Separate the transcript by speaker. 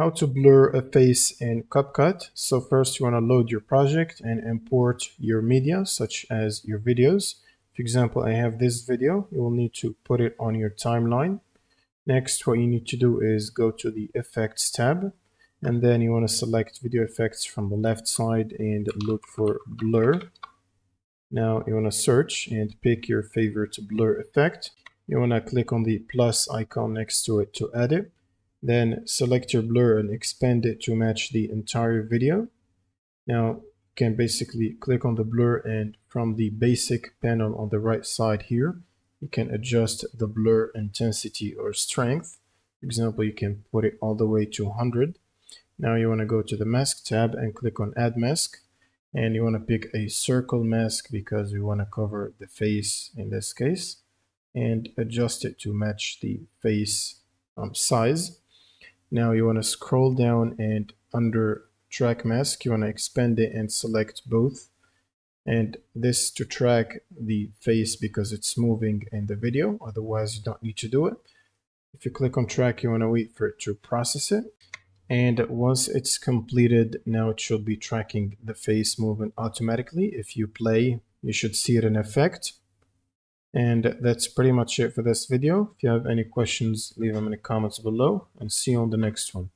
Speaker 1: How to blur a face in CapCut. So first you want to load your project and import your media such as your videos. For example, I have this video. You will need to put it on your timeline. Next, what you need to do is go to the Effects tab, and then you want to select Video Effects from the left side and look for Blur. Now you want to search and pick your favorite blur effect. You want to click on the plus icon next to it to add it. Then select your blur and expand it to match the entire video. Now you can basically click on the blur, and from the basic panel on the right side here, you can adjust the blur intensity or strength. For example, you can put it all the way to 100. Now you want to go to the mask tab and click on add mask. And you want to pick a circle mask because we want to cover the face in this case, and adjust it to match the face size. Now you want to scroll down, and under track mask, you want to expand it and select both. And this to track the face because it's moving in the video, otherwise you don't need to do it. If you click on track, you want to wait for it to process it. And once it's completed, now it should be tracking the face movement automatically. If you play, you should see it in effect. And that's pretty much it for this video. If you have any questions, leave them in the comments below, and see you on the next one.